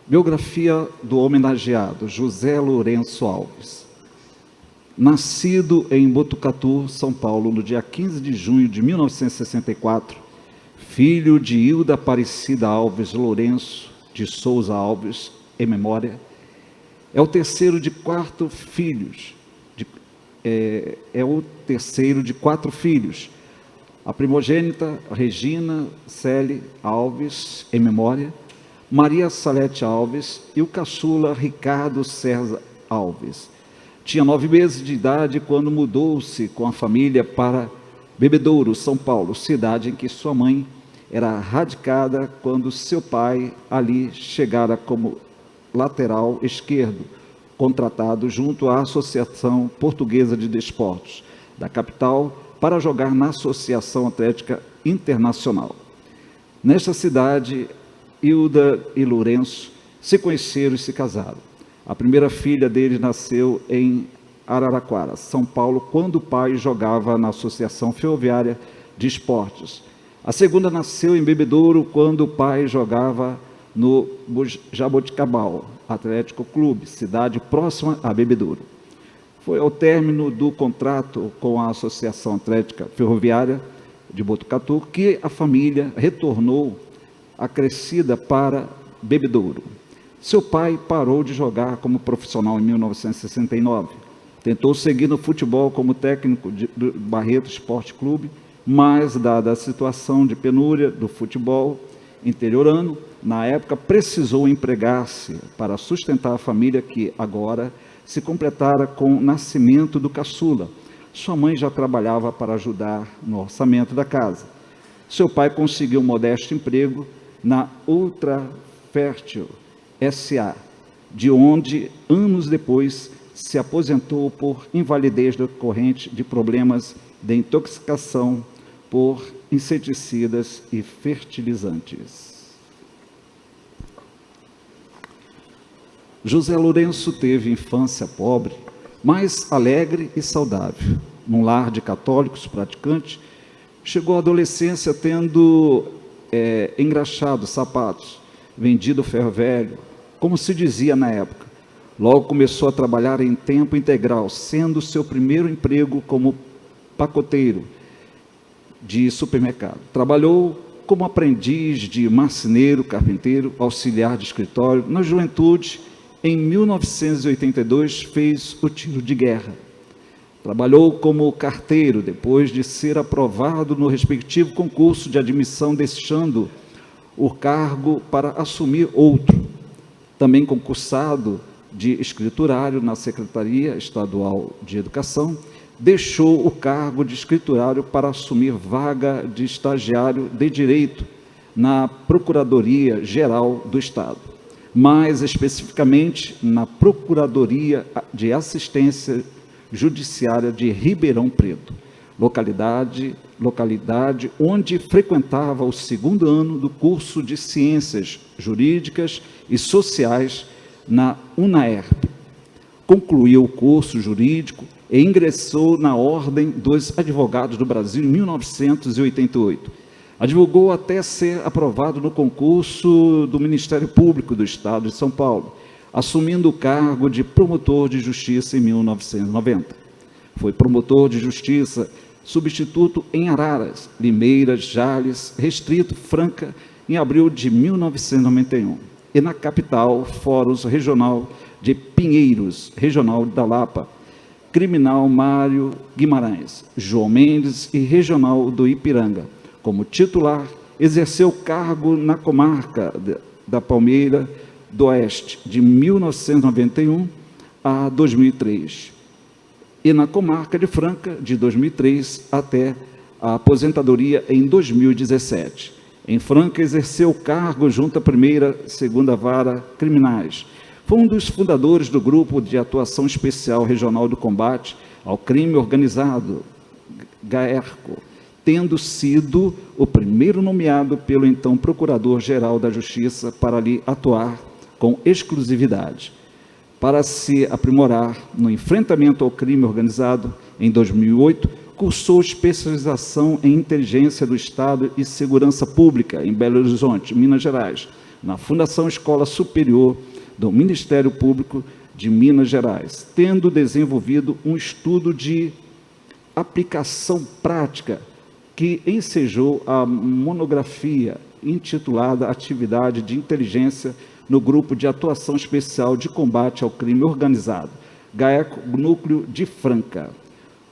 Biografia do homenageado José Lourenço Alves. Nascido em Botucatu, São Paulo, no dia 15 de junho de 1964, filho de Hilda Aparecida Alves Lourenço de Souza Alves, em memória, é o terceiro de quatro filhos. A primogênita, Regina Celi Alves, em memória, Maria Salete Alves e o caçula Ricardo César Alves. Tinha 9 meses de idade quando mudou-se com a família para Bebedouro, São Paulo, cidade em que sua mãe era radicada quando seu pai ali chegara como lateral esquerdo, contratado junto à Associação Portuguesa de Desportos da capital para jogar na Associação Atlética Internacional. Nesta cidade, Hilda e Lourenço se conheceram e se casaram. A primeira filha deles nasceu em Araraquara, São Paulo, quando o pai jogava na Associação Ferroviária de Esportes. A segunda nasceu em Bebedouro, quando o pai jogava no Jaboticabal Atlético Clube, cidade próxima a Bebedouro. Foi ao término do contrato com a Associação Atlética Ferroviária de Botucatu que a família retornou acrescida para Bebedouro. Seu pai parou de jogar como profissional em 1969. Tentou seguir no futebol como técnico do Barreto Esporte Clube, mas, dada a situação de penúria do futebol interiorano, na época precisou empregar-se para sustentar a família que agora se completara com o nascimento do caçula. Sua mãe já trabalhava para ajudar no orçamento da casa. Seu pai conseguiu um modesto emprego na Ultra Fértil S.A., de onde, anos depois, se aposentou por invalidez decorrente de problemas de intoxicação por inseticidas e fertilizantes. José Lourenço teve infância pobre, mas alegre e saudável. Num lar de católicos praticantes, chegou à adolescência tendo engraxado sapatos, vendido ferro velho, como se dizia na época. Logo começou a trabalhar em tempo integral, sendo seu primeiro emprego como pacoteiro de supermercado. Trabalhou como aprendiz de marceneiro, carpinteiro, auxiliar de escritório. Na juventude, em 1982, fez o tiro de guerra. Trabalhou como carteiro, depois de ser aprovado no respectivo concurso de admissão, deixando o cargo para assumir outro. Também concursado de escriturário na Secretaria Estadual de Educação, deixou o cargo de escriturário para assumir vaga de estagiário de Direito na Procuradoria-Geral do Estado, mais especificamente na Procuradoria de Assistência Judiciária de Ribeirão Preto, localidade onde frequentava o 2º ano do curso de Ciências Jurídicas e Sociais na UNAERP. Concluiu o curso jurídico e ingressou na Ordem dos Advogados do Brasil em 1988. Advogou até ser aprovado no concurso do Ministério Público do Estado de São Paulo, assumindo o cargo de promotor de justiça em 1990. Foi promotor de justiça substituto em Araras, Limeira, Jales, Restrito, Franca, em abril de 1991. E na capital, Fórum Regional de Pinheiros, Regional da Lapa, Criminal Mário Guimarães, João Mendes e Regional do Ipiranga. Como titular, exerceu cargo na comarca da Palmeira do Oeste, de 1991 a 2003, e na comarca de Franca, de 2003 até a aposentadoria em 2017. Em Franca, exerceu o cargo junto à 1ª e 2ª Vara Criminais. Foi um dos fundadores do Grupo de Atuação Especial Regional do Combate ao Crime Organizado, GAERCO, tendo sido o primeiro nomeado pelo então Procurador-Geral da Justiça para ali atuar com exclusividade. Para se aprimorar no enfrentamento ao crime organizado, em 2008, cursou especialização em Inteligência do Estado e Segurança Pública, em Belo Horizonte, Minas Gerais, na Fundação Escola Superior do Ministério Público de Minas Gerais, tendo desenvolvido um estudo de aplicação prática que ensejou a monografia intitulada Atividade de Inteligência no Grupo de Atuação Especial de Combate ao Crime Organizado, GAECO Núcleo de Franca.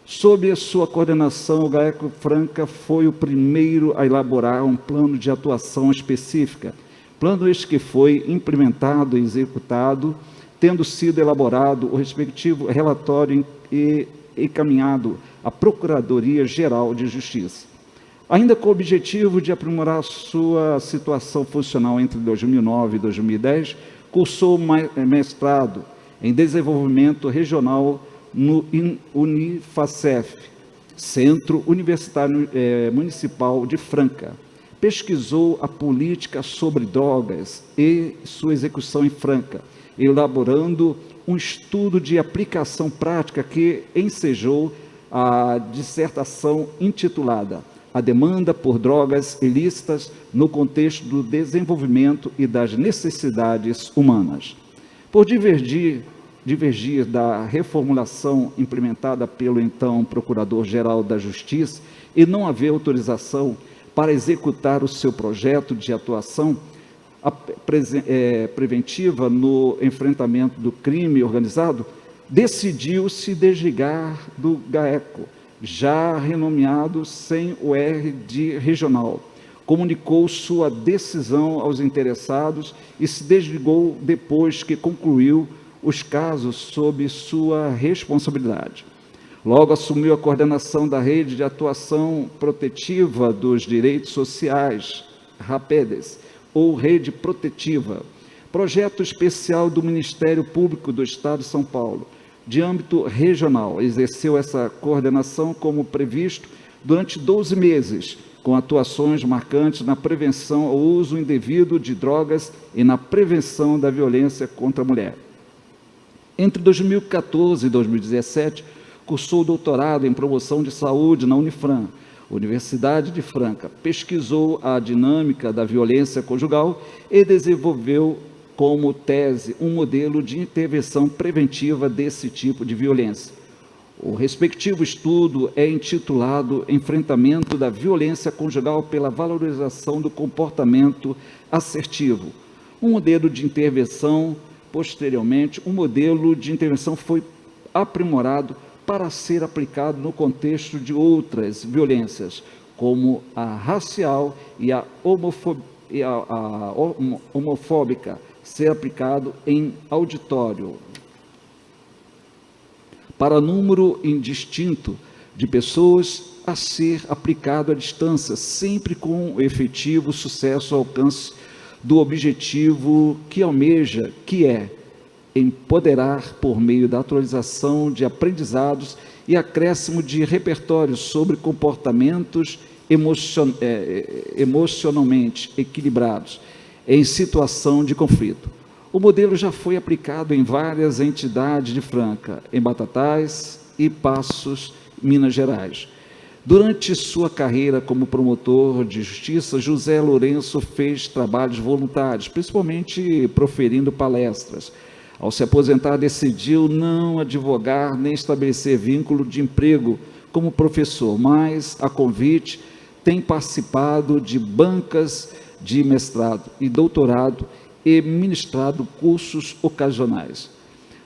Sob a sua coordenação, o GAECO Franca foi o primeiro a elaborar um plano de atuação específica, plano este que foi implementado e executado, tendo sido elaborado o respectivo relatório e encaminhado à Procuradoria-Geral de Justiça. Ainda com o objetivo de aprimorar sua situação funcional entre 2009 e 2010, cursou mestrado em Desenvolvimento Regional no Unifacef, Centro Universitário Municipal de Franca. Pesquisou a política sobre drogas e sua execução em Franca, elaborando um estudo de aplicação prática que ensejou a dissertação intitulada A Demanda por Drogas Ilícitas no Contexto do Desenvolvimento e das Necessidades Humanas. Por divergir da reformulação implementada pelo então Procurador-Geral da Justiça e não haver autorização para executar o seu projeto de atuação preventiva no enfrentamento do crime organizado, decidiu se desligar do GAECO, já renomeado sem o R de regional. Comunicou sua decisão aos interessados e se desligou depois que concluiu os casos sob sua responsabilidade. Logo assumiu a coordenação da Rede de Atuação Protetiva dos Direitos Sociais, RAPEDES, ou Rede Protetiva, projeto especial do Ministério Público do Estado de São Paulo, de âmbito regional. Exerceu essa coordenação como previsto durante 12 meses, com atuações marcantes na prevenção ao uso indevido de drogas e na prevenção da violência contra a mulher. Entre 2014 e 2017, cursou doutorado em promoção de saúde na Unifran, Universidade de Franca. Pesquisou a dinâmica da violência conjugal e desenvolveu como tese um modelo de intervenção preventiva desse tipo de violência. O respectivo estudo é intitulado Enfrentamento da Violência Conjugal pela Valorização do Comportamento Assertivo. Um modelo de intervenção, posteriormente, um modelo de intervenção foi aprimorado para ser aplicado no contexto de outras violências, como a racial e a homofóbica, ser aplicado em auditório. Para número indistinto de pessoas, a ser aplicado à distância, sempre com efetivo sucesso ao alcance do objetivo que almeja, que é empoderar por meio da atualização de aprendizados e acréscimo de repertórios sobre comportamentos emocionalmente equilibrados em situação de conflito. O modelo já foi aplicado em várias entidades de Franca, em Batatais e Passos, Minas Gerais. Durante sua carreira como promotor de justiça, José Lourenço fez trabalhos voluntários, principalmente proferindo palestras. Ao se aposentar, decidiu não advogar nem estabelecer vínculo de emprego como professor, mas, a convite, tem participado de bancas de mestrado e doutorado e ministrado cursos ocasionais.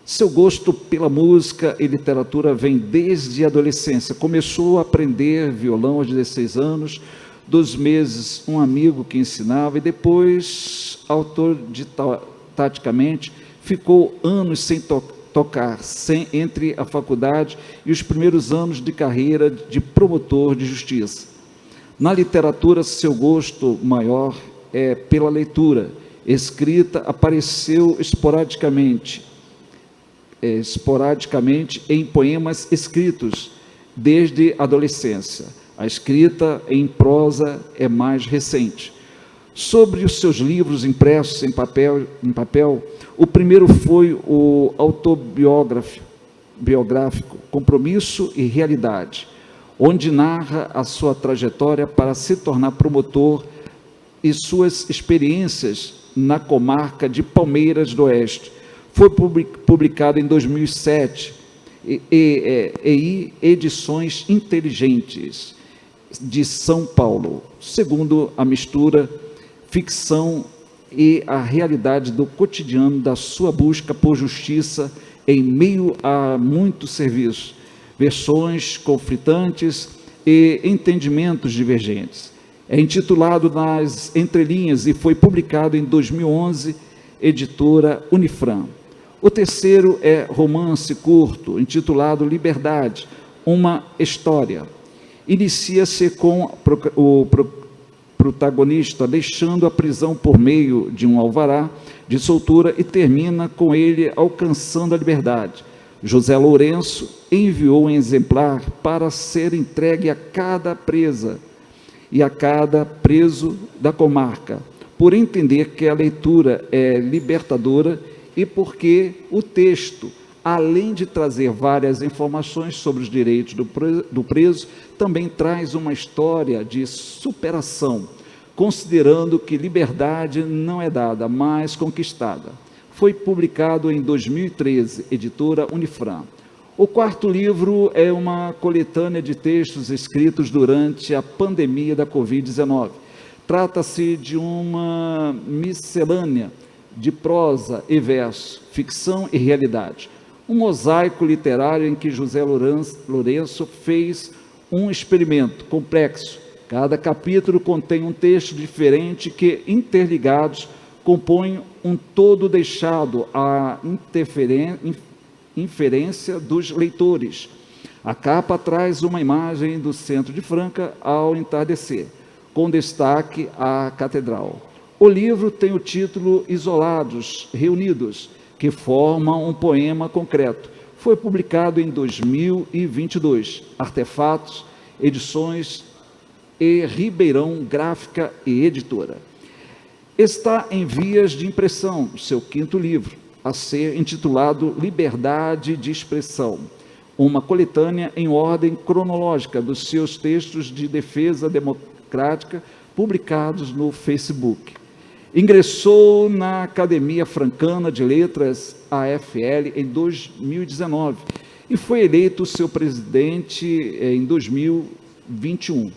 Seu gosto pela música e literatura vem desde a adolescência. Começou a aprender violão aos 16 anos, 2 meses um amigo que ensinava e depois, autodidaticamente, ficou anos sem tocar, entre a faculdade e os primeiros anos de carreira de promotor de justiça. Na literatura, seu gosto maior é pela leitura. Escrita apareceu esporadicamente em poemas escritos desde a adolescência. A escrita em prosa é mais recente. Sobre os seus livros impressos em papel, o primeiro foi o autobiográfico Compromisso e Realidade, onde narra a sua trajetória para se tornar promotor e suas experiências na comarca de Palmeiras do Oeste. Foi publicado em 2007, Edições Inteligentes, de São Paulo. Segundo a mistura, ficção e a realidade do cotidiano da sua busca por justiça em meio a muito serviço, versões conflitantes e entendimentos divergentes. É intitulado Nas Entrelinhas e foi publicado em 2011, editora Unifran. O terceiro é romance curto, intitulado Liberdade, uma história. Inicia-se com o protagonista deixando a prisão por meio de um alvará de soltura e termina com ele alcançando a liberdade. José Lourenço enviou um exemplar para ser entregue a cada presa e a cada preso da comarca, por entender que a leitura é libertadora e porque o texto, além de trazer várias informações sobre os direitos do preso, também traz uma história de superação, considerando que liberdade não é dada, mas conquistada. Foi publicado em 2013, editora Unifran. O quarto livro é uma coletânea de textos escritos durante a pandemia da Covid-19. Trata-se de uma miscelânea de prosa e verso, ficção e realidade. Um mosaico literário em que José Lourenço fez um experimento complexo. Cada capítulo contém um texto diferente que, interligados, compõem um todo deixado à inferência dos leitores. A capa traz uma imagem do centro de Franca ao entardecer, com destaque à catedral. O livro tem o título Isolados, Reunidos, que formam um poema concreto. Foi publicado em 2022. Artefatos, Edições e Ribeirão Gráfica e Editora. Está em vias de impressão seu quinto livro, a ser intitulado Liberdade de Expressão, uma coletânea em ordem cronológica dos seus textos de defesa democrática publicados no Facebook. Ingressou na Academia Francana de Letras, AFL, em 2019 e foi eleito seu presidente em 2021,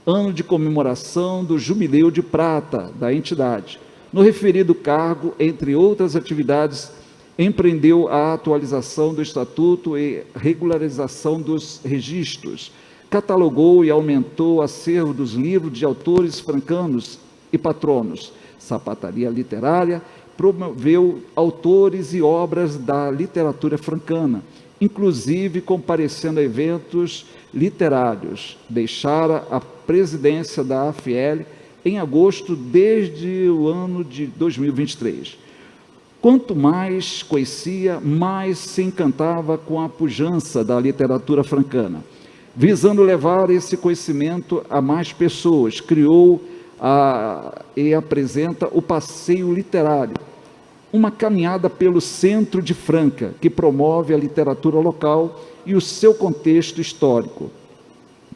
ano de comemoração do Jubileu de Prata da entidade. No referido cargo, entre outras atividades, empreendeu a atualização do Estatuto e regularização dos registros, catalogou e aumentou o acervo dos livros de autores francanos e patronos, sapataria literária, promoveu autores e obras da literatura francana, inclusive comparecendo a eventos literários. Deixara a presidência da AFL em agosto desde o ano de 2023. Quanto mais conhecia, mais se encantava com a pujança da literatura francana. Visando levar esse conhecimento a mais pessoas, criou e apresenta o Passeio Literário, uma caminhada pelo centro de Franca, que promove a literatura local e o seu contexto histórico.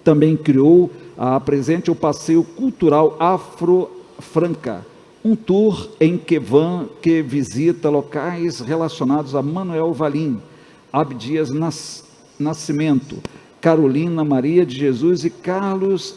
Também criou apresente o Passeio Cultural Afro-Franca, um tour em que visita locais relacionados a Manuel Valim, Abdias Nascimento, Carolina Maria de Jesus e Carlos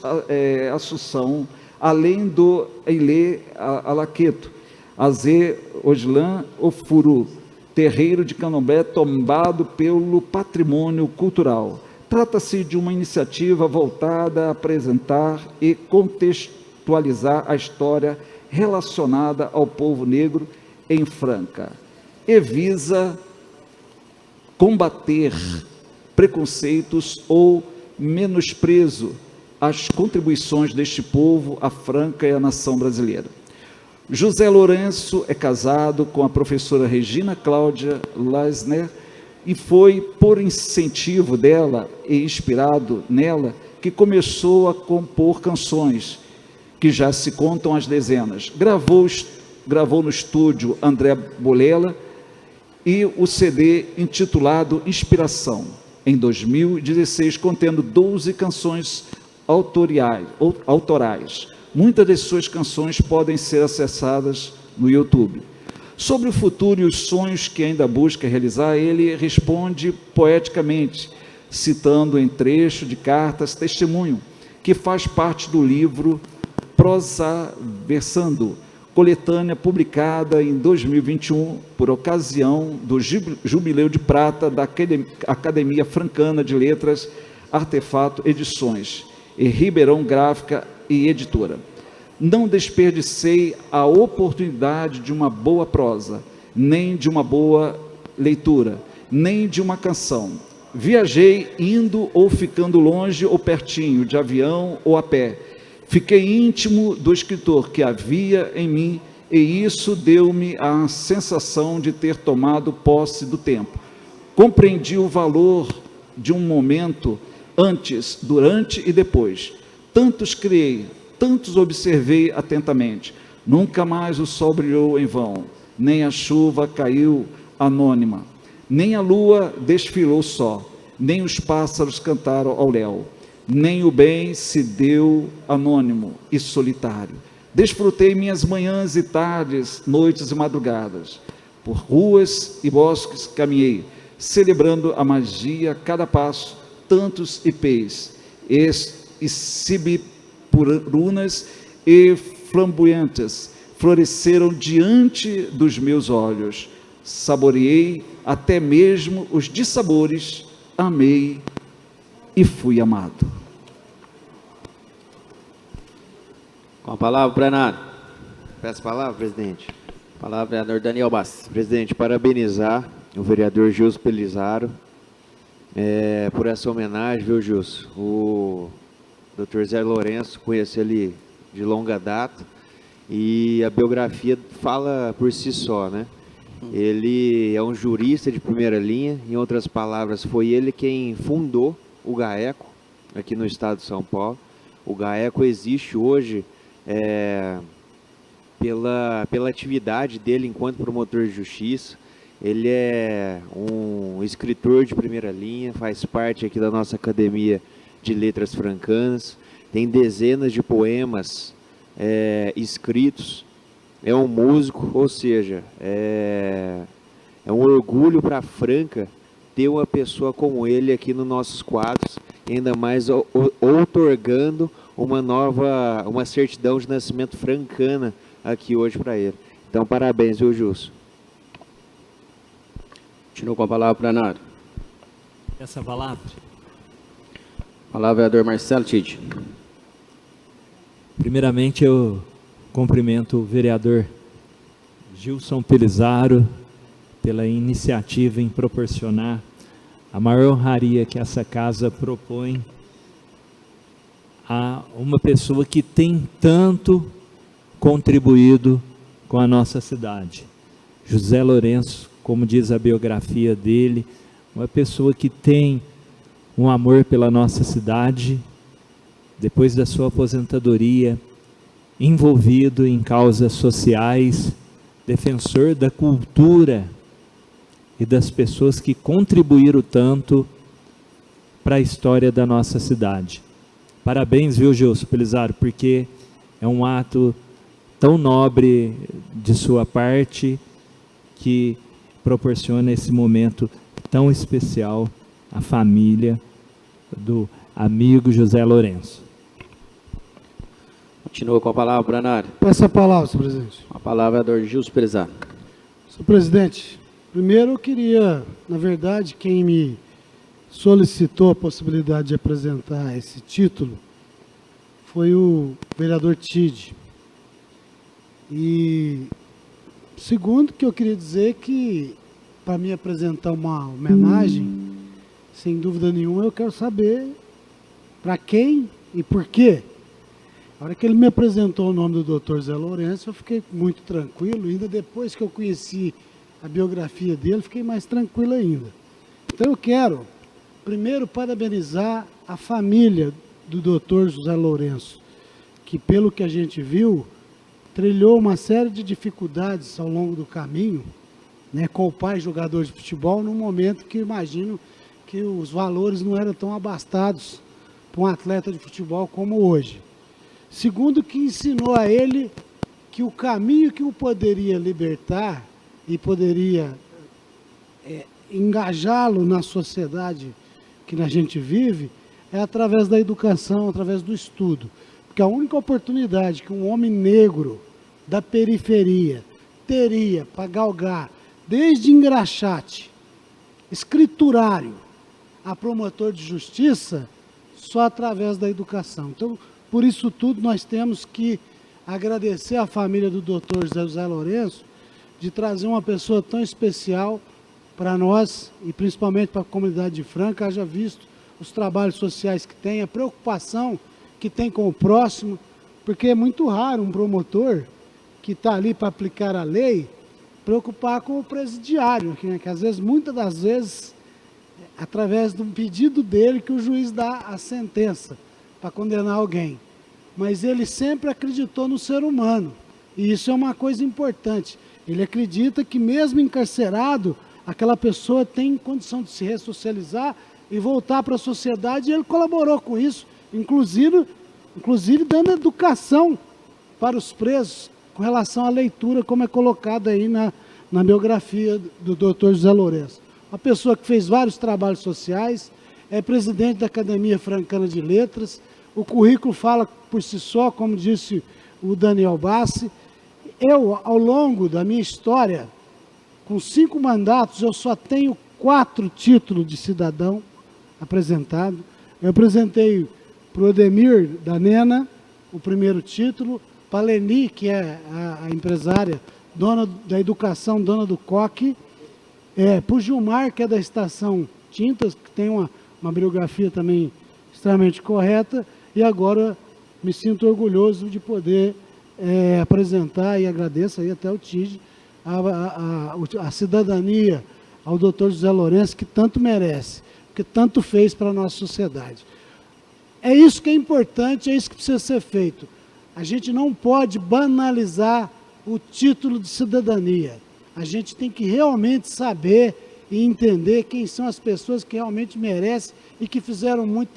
Assunção, além do Eilê Alaqueto, Azê Oslan Ofuru, terreiro de Candomblé tombado pelo patrimônio cultural. Trata-se de uma iniciativa voltada a apresentar e contextualizar a história relacionada ao povo negro em Franca e visa combater preconceitos ou menosprezo às contribuições deste povo à Franca e à nação brasileira. José Lourenço é casado com a professora Regina Cláudia Leisner e foi por incentivo dela e inspirado nela que começou a compor canções, que já se contam às dezenas. Gravou no estúdio André Bolela e o CD intitulado Inspiração, em 2016, contendo 12 canções autorais. Muitas de suas canções podem ser acessadas no YouTube. Sobre o futuro e os sonhos que ainda busca realizar, ele responde poeticamente, citando em trecho de cartas testemunho, que faz parte do livro Prosaversando, coletânea publicada em 2021, por ocasião do Jubileu de Prata da Academia Francana de Letras, Artefato Edições, e Ribeirão Gráfica e Editora. Não desperdicei a oportunidade de uma boa prosa, nem de uma boa leitura, nem de uma canção. Viajei indo ou ficando longe ou pertinho, de avião ou a pé. Fiquei íntimo do escritor que havia em mim, e isso deu-me a sensação de ter tomado posse do tempo. Compreendi o valor de um momento antes, durante e depois. Tantos criei, tantos observei atentamente. Nunca mais o sol brilhou em vão, nem a chuva caiu anônima, nem a lua desfilou só, nem os pássaros cantaram ao léu, nem o bem se deu anônimo e solitário. Desfrutei minhas manhãs e tardes, noites e madrugadas. Por ruas e bosques caminhei, celebrando a magia a cada passo. Tantos ipês, e cibipurunas e flamboyantes floresceram diante dos meus olhos. Saboreei até mesmo os dissabores, amei e fui amado. Com a palavra, plenário. Peço a palavra, presidente. Palavra, vereador Daniel Bassi. Presidente, parabenizar o vereador Gilson Pelizaro por essa homenagem, viu, Gilson? O Dr. Zé Lourenço, conheço ele de longa data, e a biografia fala por si só, né? Ele é um jurista de primeira linha, em outras palavras, foi ele quem fundou o GAECO, aqui no estado de São Paulo. O GAECO existe hoje pela atividade dele enquanto promotor de justiça. Ele é um escritor de primeira linha, faz parte aqui da nossa Academia de Letras Francanas, tem dezenas de poemas escritos, é um músico, ou seja, é um orgulho para Franca ter uma pessoa como ele aqui nos nossos quadros, ainda mais outorgando uma certidão de nascimento francana aqui hoje para ele. Então, parabéns, viu, Gilson? Continua com a palavra, plenário. Essa palavra. Palavra, vereador Marcelo Tite. Primeiramente, eu cumprimento o vereador Gilson Pelizaro pela iniciativa em proporcionar a maior honraria que essa casa propõe a uma pessoa que tem tanto contribuído com a nossa cidade. José Lourenço, como diz a biografia dele, uma pessoa que tem um amor pela nossa cidade, depois da sua aposentadoria, envolvido em causas sociais, defensor da cultura e das pessoas que contribuíram tanto para a história da nossa cidade. Parabéns, viu, Gilson Pelizaro, porque é um ato tão nobre de sua parte que proporciona esse momento tão especial à família do amigo José Lourenço. Continua com a palavra, plenário. Peço a palavra, senhor presidente. A palavra, vereador Gilson Pelizaro. Senhor presidente, primeiro eu queria, na verdade, quem me solicitou a possibilidade de apresentar esse título foi o vereador Tide. E segundo que eu queria dizer que, para me apresentar uma homenagem, sem dúvida nenhuma, eu quero saber para quem e por quê. A hora que ele me apresentou o nome do Dr. Zé Lourenço, eu fiquei muito tranquilo. Ainda depois que eu conheci a biografia dele, fiquei mais tranquilo ainda. Então eu quero, primeiro, parabenizar a família do Dr. José Lourenço, que, pelo que a gente viu, trilhou uma série de dificuldades ao longo do caminho, né, com o pai jogador de futebol, num momento que imagino que os valores não eram tão abastados para um atleta de futebol como hoje. Segundo, que ensinou a ele que o caminho que o poderia libertar e poderia engajá-lo na sociedade que a gente vive é através da educação, através do estudo. Porque a única oportunidade que um homem negro da periferia teria para galgar, desde engraxate, escriturário, a promotor de justiça, só através da educação. Então, por isso tudo, nós temos que agradecer à família do Dr. José Lourenço de trazer uma pessoa tão especial para nós e principalmente para a comunidade de Franca, haja visto os trabalhos sociais que tem, a preocupação que tem com o próximo, porque é muito raro um promotor que está ali para aplicar a lei preocupar com o presidiário, né? Que às vezes, muitas das vezes, através de um pedido dele que o juiz dá a sentença para condenar alguém. Mas ele sempre acreditou no ser humano, e isso é uma coisa importante. Ele acredita que mesmo encarcerado, aquela pessoa tem condição de se ressocializar e voltar para a sociedade, e ele colaborou com isso, inclusive dando educação para os presos com relação à leitura, como é colocado aí na biografia do Dr. José Lourenço. Uma pessoa que fez vários trabalhos sociais, é presidente da Academia Francana de Letras, o currículo fala por si só, como disse o Daniel Bassi. Eu, ao longo da minha história, com 5 mandatos, eu só tenho 4 títulos de cidadão apresentado. Eu apresentei para o Odemir da Nena o primeiro título, para a Leni, que é a empresária, dona da educação, dona do Coque, para o Gilmar, que é da Estação Tintas, que tem uma biografia também extremamente correta, e agora me sinto orgulhoso de poder apresentar, e agradeço aí até o TID, a cidadania ao Dr. José Lourenço, que tanto merece, que tanto fez para a nossa sociedade. É isso que é importante, é isso que precisa ser feito. A gente não pode banalizar o título de cidadania. A gente tem que realmente saber e entender quem são as pessoas que realmente merecem e que fizeram muito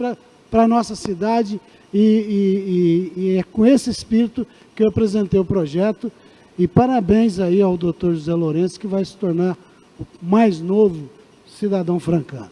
para a nossa cidade, e é com esse espírito que eu apresentei o projeto, e parabéns aí ao Dr. José Lourenço, que vai se tornar o mais novo cidadão francano.